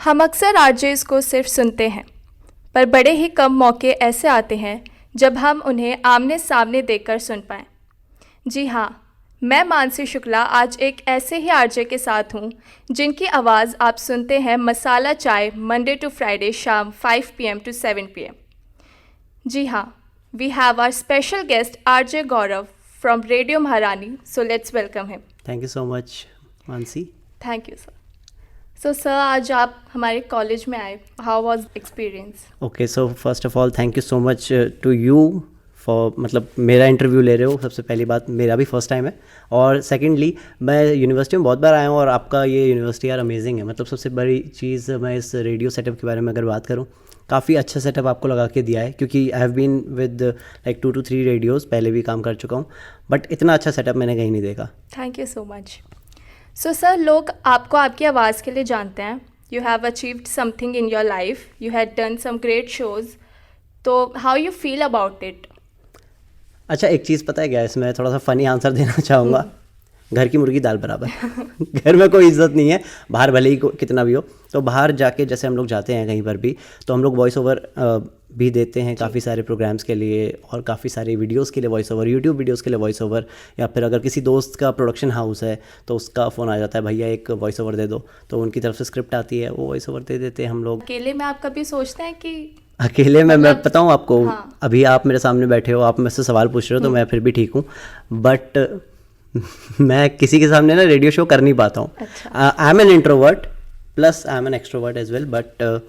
हम अक्सर आरजेस को सिर्फ सुनते हैं, पर बड़े ही कम मौके ऐसे आते हैं जब हम उन्हें आमने सामने देखकर सुन पाएं। जी हाँ, मैं मानसी शुक्ला आज एक ऐसे ही आरजे के साथ हूँ जिनकी आवाज़ आप सुनते हैं मसाला चाय मंडे टू फ्राइडे शाम 5 PM to 7 PM। जी हाँ, we have our special guest RJ Gaurav from radio Maharani, so let's welcome him. Thank you so much Mansi. Thank you sir. So sir, आज आप हमारे कॉलेज में आए, how was experience? Okay, so first of all thank you so much to you for मतलब मेरा interview ले रहे हो। सबसे पहली बात, मेरा भी फर्स्ट टाइम है, और सेकेंडली मैं यूनिवर्सिटी में बहुत बार आया हूँ और आपका ये यूनिवर्सिटी यार अमेजिंग है। मतलब सबसे बड़ी चीज़, मैं इस रेडियो सेटअप के बारे में अगर बात करूँ, काफ़ी अच्छा सेटअप आपको लगा के दिया है, क्योंकि I have been with like 2 to 3 radios, पहले भी काम कर चुका हूँ, बट इतना अच्छा सेटअप मैंने कहीं नहीं देखा। Thank you so much. So sir, लोग आपको आपकी आवाज़ के लिए जानते हैं। You have achieved something in your life, you had done some great shows, तो how you feel about it? अच्छा, एक चीज़ पता है क्या, इसमें थोड़ा सा फ़नी आंसर देना चाहूँगा। घर की मुर्गी दाल बराबर। घर में कोई इज्जत नहीं है, बाहर भले ही कितना भी हो। तो बाहर जाके जैसे हम लोग जाते हैं कहीं पर भी, तो हम लोग वॉइस ओवर भी देते हैं काफ़ी सारे प्रोग्राम्स के लिए, और काफ़ी सारे वीडियोस के लिए वॉइस ओवर, यूट्यूब वीडियोस के लिए वॉइस ओवर, या फिर अगर किसी दोस्त का प्रोडक्शन हाउस है तो उसका फ़ोन आ जाता है, भैया एक वॉइस ओवर दे दो, तो उनकी तरफ से स्क्रिप्ट आती है, वो वॉइस ओवर दे देते हैं हम लोग। अकेले में आप कभी सोचते हैं कि अकेले में मैं बताऊँ आपको, हाँ। अभी आप मेरे सामने बैठे हो, आप मुझसे सवाल पूछ रहे हो, तो मैं फिर भी ठीक हूँ, बट मैं किसी के सामने ना रेडियो शो कर नहीं पाता हूँ। I am an introvert plus I am an extrovert as well, but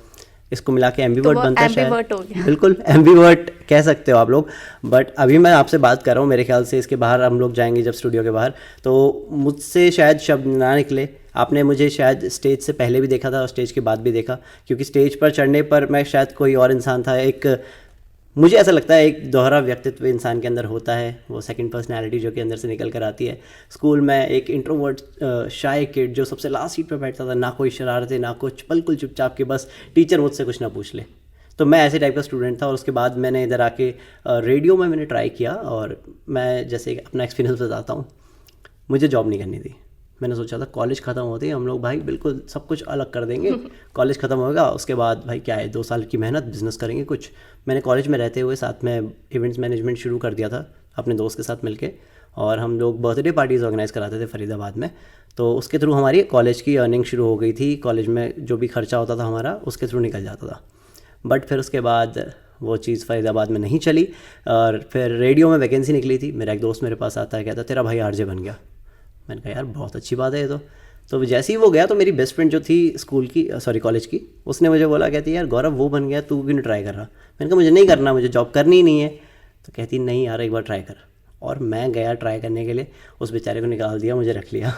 इसको मिला के एम्बीवर्ट बनता है शायद। बिल्कुल एम्बीवर्ट कह सकते हो आप लोग। बट अभी मैं आपसे बात कर रहा हूँ, मेरे ख्याल से इसके बाहर हम लोग जाएंगे जब स्टूडियो के बाहर, तो मुझसे शायद शब्द ना निकले। आपने मुझे शायद स्टेज से पहले भी देखा था और स्टेज के बाद भी देखा, क्योंकि स्टेज पर चढ़ने पर मैं शायद कोई और इंसान था। एक मुझे ऐसा लगता है एक दोहरा व्यक्तित्व इंसान के अंदर होता है, वो सेकंड पर्सनालिटी जो कि अंदर से निकल कर आती है। स्कूल में एक इंट्रोवर्ट शाय किड जो सबसे लास्ट सीट पर बैठता था, ना कोई शरारतें ना कुछ, बिल्कुल चुपचाप के बस टीचर मुझसे कुछ ना पूछ ले, तो मैं ऐसे टाइप का स्टूडेंट था। और उसके बाद मैंने इधर आके रेडियो में मैंने ट्राई किया, और मैं जैसे अपना एक्सपीरियंस बताता हूँ, मुझे जॉब नहीं करनी थी। मैंने सोचा था कॉलेज ख़त्म होते ही हम लोग भाई बिल्कुल सब कुछ अलग कर देंगे। कॉलेज ख़त्म होगा, उसके बाद भाई क्या है, 2 साल की मेहनत, बिजनेस करेंगे कुछ। मैंने कॉलेज में रहते हुए साथ में इवेंट्स मैनेजमेंट शुरू कर दिया था अपने दोस्त के साथ मिलके, और हम लोग बर्थडे पार्टीज़ ऑर्गेनाइज़ कराते थे फरीदाबाद में। तो उसके थ्रू हमारी कॉलेज की अर्निंग शुरू हो गई थी। कॉलेज में जो भी खर्चा होता था हमारा, उसके थ्रू निकल जाता था। बट फिर उसके बाद वो चीज़ फरीदाबाद में नहीं चली, और फिर रेडियो में वैकेंसी निकली थी। मेरा एक दोस्त मेरे पास आता है, कहता तेरा भाई आरजे बन गया। मैंने कहा यार बहुत अच्छी बात है ये तो जैसे ही वो गया, तो मेरी बेस्ट फ्रेंड जो थी स्कूल की, सॉरी कॉलेज की, उसने मुझे बोला, कहती यार गौरव वो बन गया, तू क्यों नहीं ट्राई कर रहा? मैंने कहा मुझे नहीं करना, मुझे जॉब करनी ही नहीं है। तो कहती नहीं यार एक बार ट्राई कर। और मैं गया ट्राई करने के लिए, उस बेचारे को निकाल दिया, मुझे रख लिया।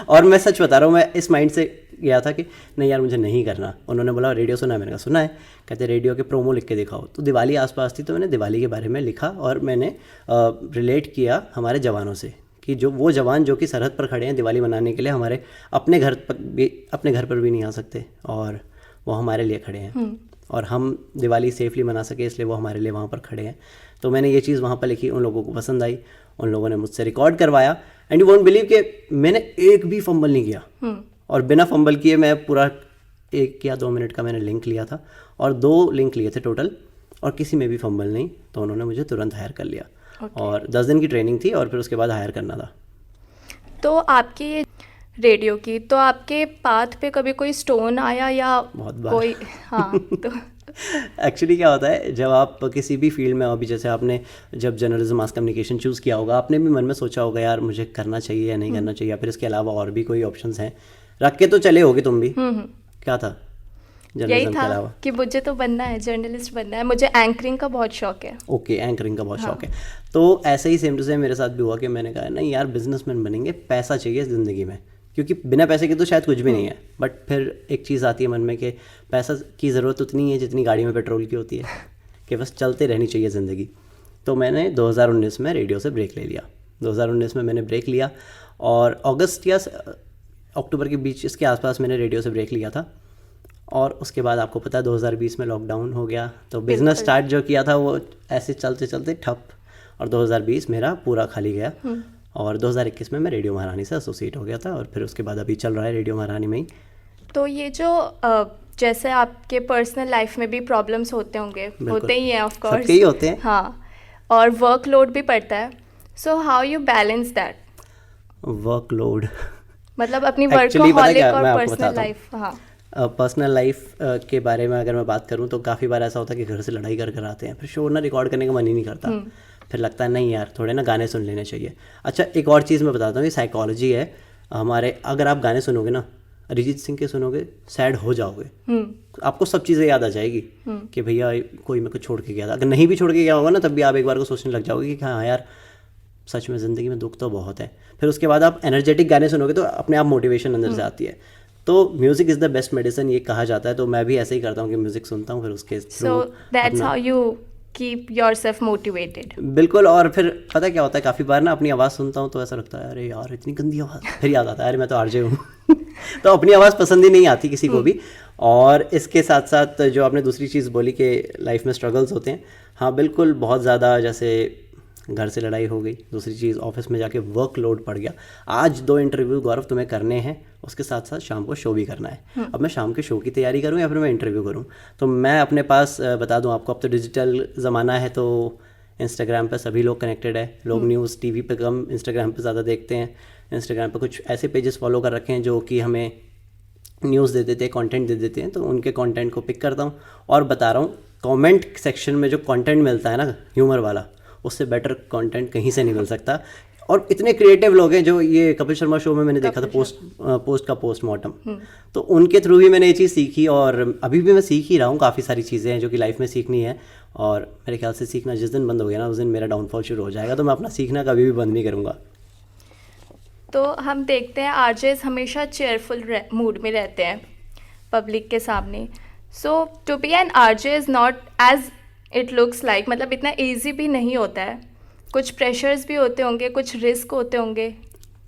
और मैं सच बता रहा हूँ, मैं इस माइंड से गया था कि नहीं यार मुझे नहीं करना। उन्होंने बोला रेडियो सुना है? मैंने कहा सुना है। कहते रेडियो के प्रोमो लिख के दिखाओ। तो दिवाली आसपास थी, तो मैंने दिवाली के बारे में लिखा, और मैंने रिलेट किया हमारे जवानों से, कि जो वो जवान जो कि सरहद पर खड़े हैं दिवाली मनाने के लिए, हमारे अपने घर पर भी नहीं आ सकते, और वो हमारे लिए खड़े हैं, और हम दिवाली सेफली मना सके इसलिए वो हमारे लिए वहाँ पर खड़े हैं। तो मैंने ये चीज़ वहाँ पर लिखी, उन लोगों को पसंद आई, उन लोगों ने मुझसे रिकॉर्ड करवाया, एंड यू वोंट बिलीव कि मैंने एक भी फंबल नहीं किया। और बिना फंबल किए मैं पूरा 1 या 2 मिनट का मैंने लिंक लिया था, और 2 लिंक लिए थे टोटल, और किसी में भी फंबल नहीं। तो उन्होंने मुझे तुरंत हायर कर लिया। और 10 दिन की ट्रेनिंग थी, और फिर उसके बाद हायर करना था। तो आपकी ये रेडियो की, तो आपके पाथ पे कभी कोई स्टोन आया या बहुत बार। कोई? हाँ तो एक्चुअली क्या होता है, जब आप किसी भी फील्ड में, अभी जैसे आपने जब जर्नलिज्म मास कम्युनिकेशन चूज़ किया होगा, आपने भी मन में सोचा होगा यार मुझे करना चाहिए या नहीं करना चाहिए, या फिर इसके अलावा और भी कोई ऑप्शंस हैं, रख के तो चले होगे तुम भी। क्या था यही जर्नलिज्म के था अलावा? कि मुझे तो बनना है, जर्नलिस्ट बनना है, मुझे एंकरिंग का बहुत शौक है। ओके, एंकरिंग का बहुत शौक है। तो ऐसे ही सेम टू सेम मेरे साथ भी हुआ कि मैंने कहा नहीं यार बिजनेसमैन बनेंगे, पैसा चाहिए ज़िंदगी में, क्योंकि बिना पैसे के तो शायद कुछ भी नहीं है। बट फिर एक चीज़ आती है मन में कि पैसा की ज़रूरत उतनी है जितनी गाड़ी में पेट्रोल की होती है, कि बस चलते रहनी चाहिए ज़िंदगी। तो मैंने 2019 में रेडियो से ब्रेक ले लिया। 2019 में मैंने ब्रेक लिया, और अगस्त या अक्टूबर के बीच इसके आसपास मैंने रेडियो से ब्रेक लिया था। और उसके बाद आपको पता है 2020 में लॉकडाउन हो गया, तो बिज़नेस स्टार्ट जो किया था वो ऐसे चलते चलते ठप, और 2020 मेरा पूरा खाली गया। और 2021 में मैं रेडियो महारानी से एसोसिएट हो गया था, और फिर उसके बाद अभी चल रहा है रेडियो महारानी में ही। तो ये जो जैसे आपके पर्सनल लाइफ में भी प्रॉब्लम्स होते होंगे, होते ही हैं ऑफ कोर्स, सबके ही होते हैं। हाँ, और वर्कलोड भी पड़ता है, so how you balance that? Workload मतलब अपनी Actually, पता वर्कोहॉलिक क्या, और मैं आपको पर्सनल बताता हूँ। लाइफ। हाँ, पर्सनल लाइफ के बारे में अगर मैं बात करूं तो काफ़ी बार ऐसा होता है कि घर से लड़ाई कर कर आते हैं, फिर शो ना रिकॉर्ड करने का मन ही नहीं करता, फिर लगता है नहीं यार थोड़े ना गाने सुन लेने चाहिए। अच्छा, एक और चीज़ मैं बताता हूँ, ये साइकोलॉजी है हमारे। अगर आप गाने सुनोगे ना, अरिजीत सिंह के सुनोगे, सैड हो जाओगे, आपको सब चीज़ें याद आ जाएगी कि भैया कोई मेरे को छोड़ के गया था। अगर नहीं भी छोड़ के गया होगा ना, तब भी आप एक बार को सोचने लग जाओगे कि हाँ यार सच में ज़िंदगी में दुख तो बहुत है। फिर उसके बाद आप एनर्जेटिक गाने सुनोगे तो अपने आप मोटिवेशन अंदर से आती है। तो music is the best medicine ये कहा जाता है, तो मैं भी ऐसे ही करता हूँ कि म्यूज़िक सुनता हूँ, फिर उसके so that's how you keep yourself motivated. बिल्कुल। और फिर पता क्या होता है, काफ़ी बार ना अपनी आवाज़ सुनता हूँ तो ऐसा लगता है अरे यार इतनी गंदी आवाज़, फिर याद आता है अरे मैं तो आरजे हूँ तो अपनी आवाज़ पसंद ही नहीं आती किसी को भी। और इसके साथ साथ जो आपने दूसरी चीज़ बोली कि लाइफ में स्ट्रगल्स होते हैं, हाँ बिल्कुल, बहुत ज़्यादा। जैसे घर से लड़ाई हो गई, दूसरी चीज़ ऑफिस में जाके वर्कलोड पड़ गया। आज 2 इंटरव्यू गौरव तुम्हें करने हैं, उसके साथ साथ शाम को शो भी करना है। अब मैं शाम के शो की तैयारी करूं या फिर मैं इंटरव्यू करूं? तो मैं अपने पास बता दूं आपको, अब तो डिजिटल ज़माना है, तो इंस्टाग्राम पे सभी लोग कनेक्टेड है। लोग न्यूज़ टीवी पे कम, इंस्टाग्राम पे ज़्यादा देखते हैं। इंस्टाग्राम पे कुछ ऐसे पेजेस फॉलो कर रखे हैं जो कि हमें न्यूज़ दे देते हैं, कंटेंट दे देते हैं, तो उनके कंटेंट को पिक करता हूँ और बता रहा हूँ। कमेंट सेक्शन में जो कंटेंट मिलता है ना ह्यूमर वाला, उससे बेटर कंटेंट कहीं से नहीं मिल सकता। और इतने क्रिएटिव लोग हैं, जो ये कपिल शर्मा शो में मैंने देखा था पोस्टमार्टम, तो उनके थ्रू भी मैंने ये चीज़ सीखी और अभी भी मैं सीख ही रहा हूँ। काफ़ी सारी चीज़ें हैं जो कि लाइफ में सीखनी है, और मेरे ख्याल से सीखना जिस दिन बंद हो गया ना, उस दिन मेरा डाउनफॉल शुरू हो जाएगा। तो मैं अपना सीखना कभी भी बंद नहीं करूँगा। तो हम देखते हैं आरजेस हमेशा चेयरफुल मूड में रहते हैं पब्लिक के सामने। So to be an RJ is not as it looks like, मतलब इतना ईजी भी नहीं होता है, कुछ प्रेशर्स भी होते होंगे, कुछ रिस्क होते होंगे।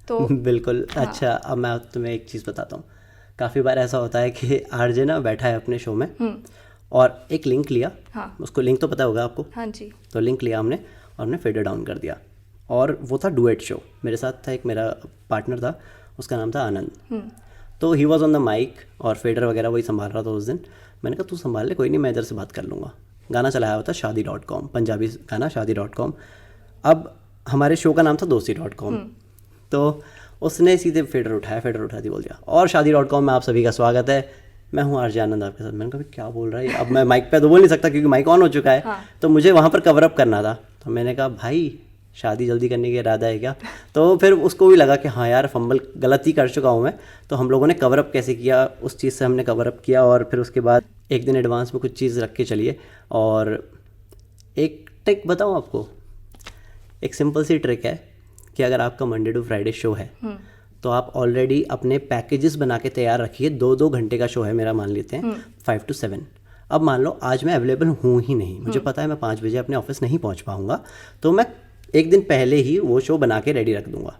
तो बिल्कुल। हाँ। अच्छा, अब मैं तुम्हें एक चीज़ बताता हूँ। काफ़ी बार ऐसा होता है कि आरजे ना बैठा है अपने शो में और एक लिंक लिया, हाँ, उसको लिंक तो पता होगा आपको। हाँ जी। तो लिंक लिया हमने और हमने फेडर डाउन कर दिया, और वो था डुएट शो। मेरे साथ था एक मेरा पार्टनर था, उसका नाम था आनंद। तो he was on the mike और फेडर वगैरह वही संभाल रहा था उस दिन। मैंने कहा तू संभाल ले, कोई नहीं, मैं इधर से बात कर लूँगा। गाना चलाया हुआ था शादी.com, पंजाबी गाना शादी.com। अब हमारे शो का नाम था दोस्ती.com। तो उसने सीधे फेडर उठा दी, बोल दिया और शादी.com में आप सभी का स्वागत है, मैं हूँ आरजे आनंद आपके साथ। मैंने कहा क्या बोल रहा है, अब मैं माइक पे तो बोल नहीं सकता क्योंकि माइक ऑन हो चुका है। हाँ। तो मुझे वहाँ पर कवर अप करना था, तो मैंने कहा भाई शादी जल्दी करने का इरादा है क्या? तो फिर उसको भी लगा कि हाँ यार फंबल गलती कर चुका हूँ मैं। तो हम लोगों ने कवर अप कैसे किया, उस चीज़ से हमने कवर अप किया, और फिर उसके बाद एक दिन एडवांस में कुछ चीज़ रख के चलिए। और एक ट्रिक बताऊँ आपको, एक सिंपल सी ट्रिक है कि अगर आपका मंडे टू फ्राइडे शो है तो आप ऑलरेडी अपने पैकेजेस बना के तैयार रखिए। 2-2 घंटे का शो है मेरा, मान लेते हैं 5 to 7। अब मान लो आज मैं अवेलेबल हूँ ही नहीं, मुझे पता है मैं 5 बजे अपने ऑफिस नहीं पहुँच पाऊँगा, तो मैं एक दिन पहले ही वो शो बना के रेडी रख दूँगा,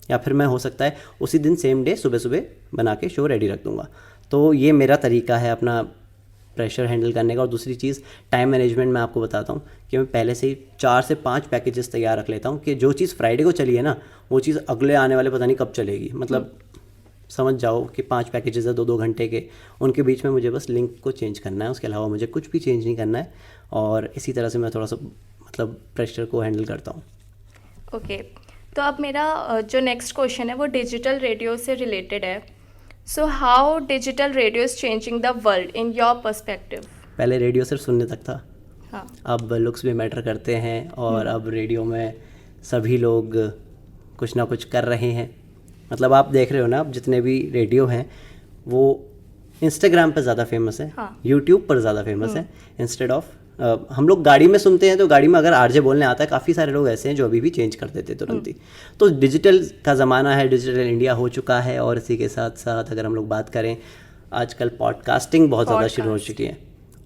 या फिर मैं हो सकता है उसी दिन सेम डे सुबह सुबह बना के शो रेडी रख दूँगा। तो ये मेरा तरीका है अपना प्रेशर हैंडल करने का। और दूसरी चीज़ टाइम मैनेजमेंट, मैं आपको बताता हूँ कि मैं पहले से ही 4 से 5 पैकेजेस तैयार रख लेता हूँ कि जो चीज़ फ्राइडे को चली है ना, वो चीज़ अगले आने वाले पता नहीं कब चलेगी। मतलब समझ जाओ कि 5 पैकेजेस है 2-2 घंटे के, उनके बीच में मुझे बस लिंक को चेंज करना है, उसके अलावा मुझे कुछ भी चेंज नहीं करना है। और इसी तरह से मैं थोड़ा सा मतलब प्रेशर को हैंडल करता हूँ। ओके, तो अब मेरा जो नेक्स्ट क्वेश्चन है वो डिजिटल रेडियो से रिलेटेड है। So how digital radio is changing the world in your perspective? पहले रेडियो सिर्फ सुनने तक था, हाँ, अब लुक्स भी मैटर करते हैं, और अब रेडियो में सभी लोग कुछ ना कुछ कर रहे हैं। मतलब आप देख रहे हो ना, अब जितने भी रेडियो हैं वो इंस्टाग्राम पर ज़्यादा फेमस है, हाँ। यूट्यूब पर ज़्यादा फेमस है इंस्टेड ऑफ हम लोग गाड़ी में सुनते हैं। तो गाड़ी में अगर आरजे बोलने आता है, काफ़ी सारे लोग ऐसे हैं जो अभी भी चेंज कर देते तुरंत ही। तो डिजिटल का ज़माना है, डिजिटल इंडिया हो चुका है। और इसी के साथ साथ अगर हम लोग बात करें, आजकल पॉडकास्टिंग बहुत ज़्यादा शुरू हो चुकी है।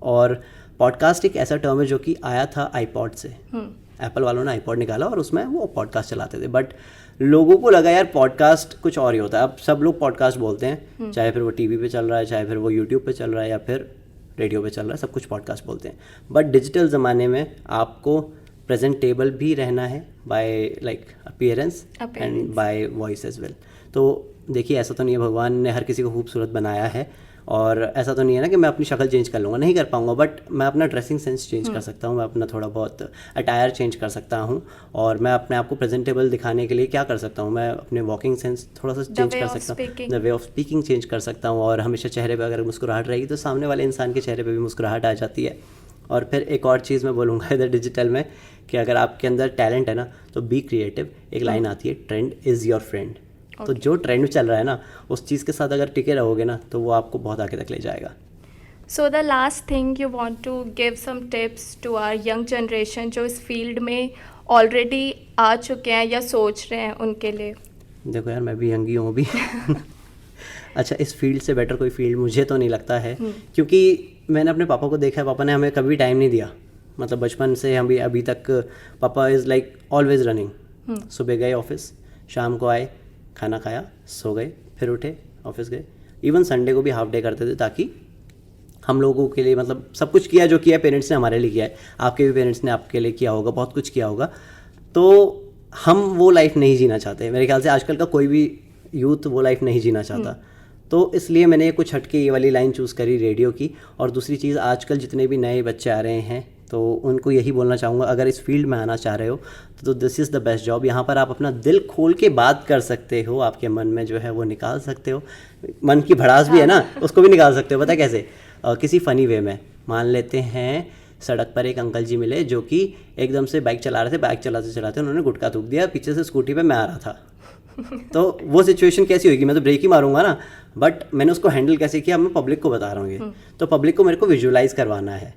और पॉडकास्ट एक ऐसा टर्म है जो कि आया था आईपॉड से। एप्पल वालों ने आईपॉड निकाला और उसमें वो पॉडकास्ट चलाते थे, बट लोगों को लगा यार पॉडकास्ट कुछ और ही होता है। अब सब लोग पॉडकास्ट बोलते हैं, चाहे फिर वो टीवी पे चल रहा है, चाहे फिर वो यूट्यूब पे चल रहा है, या फिर रेडियो पे चल रहा है, सब कुछ पॉडकास्ट बोलते हैं। बट डिजिटल ज़माने में आपको प्रेजेंटेबल भी रहना है by like appearance and by voice as well. तो देखिए ऐसा तो नहीं है, भगवान ने हर किसी को खूबसूरत बनाया है, और ऐसा तो नहीं है ना कि मैं अपनी शक्ल चेंज कर लूँगा, नहीं कर पाऊँगा, बट मैं अपना ड्रेसिंग सेंस चेंज कर सकता हूँ, मैं अपना थोड़ा बहुत अटायर चेंज कर सकता हूँ, और मैं अपने आप को प्रेजेंटेबल दिखाने के लिए क्या कर सकता हूँ, मैं अपने वॉकिंग सेंस थोड़ा सा चेंज कर सकता हूँ, the way of speaking change कर सकता हूँ, और हमेशा चेहरे पर अगर मुस्कुराहट रहेगी तो सामने वाले इंसान के चेहरे पर भी मुस्कुराहट आ जाती है। और फिर एक और चीज़ मैं बोलूँगा इधर डिजिटल में, कि अगर आपके अंदर टैलेंट है ना तो बी क्रिएटिव। एक लाइन आती है, ट्रेंड इज़ योर फ्रेंड। तो जो ट्रेंड चल रहा है ना उस चीज़ के साथ अगर टिके रहोगे ना तो वो आपको बहुत आगे तक ले जाएगा। So the last thing you want to give some tips to our young generation जो इस फील्ड में ऑलरेडी आ चुके हैं या सोच रहे हैं उनके लिए? देखो यार, मैं भी यंग ही हूँ अभी। अच्छा, इस फील्ड से बेटर कोई फील्ड मुझे तो नहीं लगता है, क्योंकि मैंने अपने पापा को देखा है, पापा ने हमें कभी टाइम नहीं दिया, मतलब बचपन से हम भी अभी तक पापा इज़ लाइक ऑलवेज रनिंग। सुबह गए ऑफिस, शाम को आए, खाना खाया, सो गए, फिर उठे, ऑफिस गए। इवन संडे को भी हाफ डे करते थे, ताकि हम लोगों के लिए मतलब सब कुछ किया जो किया पेरेंट्स ने हमारे लिए किया है, आपके भी पेरेंट्स ने आपके लिए किया होगा, बहुत कुछ किया होगा। तो हम वो लाइफ नहीं जीना चाहते, मेरे ख्याल से आजकल का कोई भी यूथ वो लाइफ नहीं जीना चाहता। तो इसलिए मैंने ये कुछ हटके ये वाली लाइन चूज़ करी रेडियो की। और दूसरी चीज़, आजकल जितने भी नए बच्चे आ रहे हैं तो उनको यही बोलना चाहूँगा, अगर इस फील्ड में आना चाह रहे हो तो this is the best job. यहाँ पर आप अपना दिल खोल के बात कर सकते हो, आपके मन में जो है वो निकाल सकते हो, मन की भड़ास भी है ना उसको भी निकाल सकते हो। पता है कैसे? किसी फ़नी वे में। मान लेते हैं सड़क पर एक अंकल जी मिले जो कि एकदम से बाइक चला रहे थे, बाइक चलाते चलाते उन्होंने गुटखा थूक दिया, पीछे से स्कूटी पे मैं आ रहा था। तो वो सिचुएशन कैसी होगी? मैं तो ब्रेक ही मारूंगा ना, बट मैंने उसको हैंडल कैसे किया मैं पब्लिक को बता रहा हूँ। ये तो पब्लिक को मेरे को विजुअलाइज करवाना है।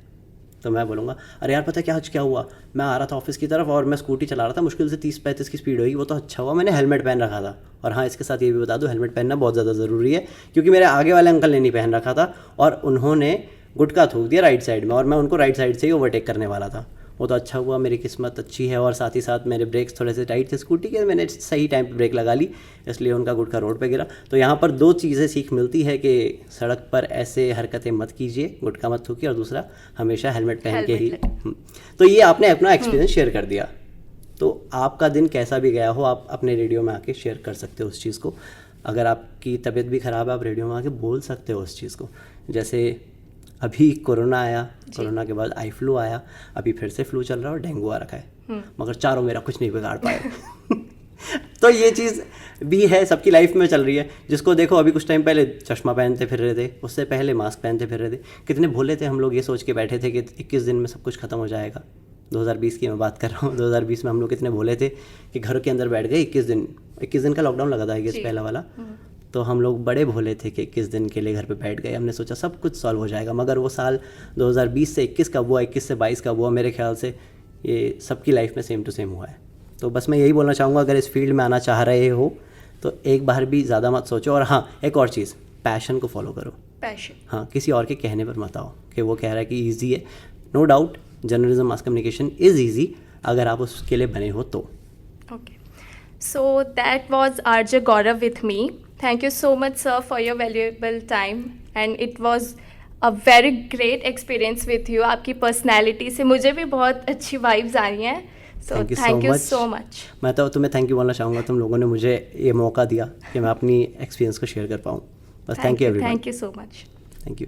तो मैं बोलूँगा, अरे यार पता है आज क्या हुआ, मैं आ रहा था ऑफिस की तरफ और मैं स्कूटी चला रहा था, मुश्किल से 30-35 की स्पीड होगी, वो तो अच्छा हुआ मैंने हेलमेट पहन रखा था। और हाँ, इसके साथ ये भी बता दूँ, हेलमेट पहनना बहुत ज़्यादा ज़रूरी है, क्योंकि मेरे आगे वाले अंकल ने नहीं पहन रखा था और उन्होंने गुटखा थूक दिया राइट साइड में, और मैं उनको राइट साइड से ही ओवरटेक करने वाला था। वो तो अच्छा हुआ, मेरी किस्मत अच्छी है, और साथ ही साथ मेरे ब्रेक्स थोड़े से टाइट थे स्कूटी के, मैंने सही टाइम पे ब्रेक लगा ली, इसलिए उनका गुटखा रोड पे गिरा। तो यहाँ पर दो चीज़ें सीख मिलती है कि सड़क पर ऐसे हरकतें मत कीजिए, गुटखा मत थूकिए, और दूसरा हमेशा हेलमेट पहन के ही। तो ये आपने अपना एक्सपीरियंस शेयर कर दिया, तो आपका दिन कैसा भी गया हो आप अपने रेडियो में आके शेयर कर सकते हो उस चीज़ को। अगर आपकी तबीयत भी ख़राब है आप रेडियो में आके बोल सकते हो उस चीज़ को। जैसे अभी कोरोना आया, कोरोना के बाद आई फ्लू आया, अभी फिर से फ्लू चल रहा है और डेंगू आ रखा है, मगर चारों मेरा कुछ नहीं बिगाड़ पाए। तो ये चीज़ भी है, सबकी लाइफ में चल रही है। जिसको देखो अभी कुछ टाइम पहले चश्मा पहनते फिर रहे थे, उससे पहले मास्क पहनते फिर रहे थे। कितने भोले थे हम लोग, ये सोच के बैठे थे कि 21 दिन में सब कुछ ख़त्म हो जाएगा। 2020 की मैं बात कर रहा हूँ, 2020 में हम लोग कितने भोले थे कि घर के अंदर बैठ गए 21 दिन का लॉकडाउन लगा था आई गेस पहला वाला। तो हम लोग बड़े भोले थे कि 21 दिन के लिए घर पे बैठ गए, हमने सोचा सब कुछ सॉल्व हो जाएगा। मगर वो साल 2020 से 21 का हुआ, 21 से 22 का हुआ, मेरे ख्याल से ये सबकी लाइफ में सेम टू सेम हुआ है। तो बस मैं यही बोलना चाहूँगा, अगर इस फील्ड में आना चाह रहे हो तो एक बार भी ज़्यादा मत सोचो। और हाँ, एक और चीज़, पैशन को फॉलो करो। पैशन, हाँ, किसी और के कहने पर मत आओ कि वो कह रहा है कि ईजी है। No doubt journalism mass communication is easy, अगर आप उसके लिए बने हो तो। Okay. So that was RJ Gaurav with me. Thank you so much, sir, for your valuable time. And it was a very great experience with you. आपकी personality से मुझे भी बहुत अच्छी vibes आ रही हैं. So thank you so much. मैं तो तुम्हें थैंक यू बोलना चाहूँगा, तुम लोगों ने मुझे ये मौका दिया कि मैं अपनी एक्सपीरियंस को शेयर कर पाऊँ। बस thank you everyone. Thank you so much. Thank you.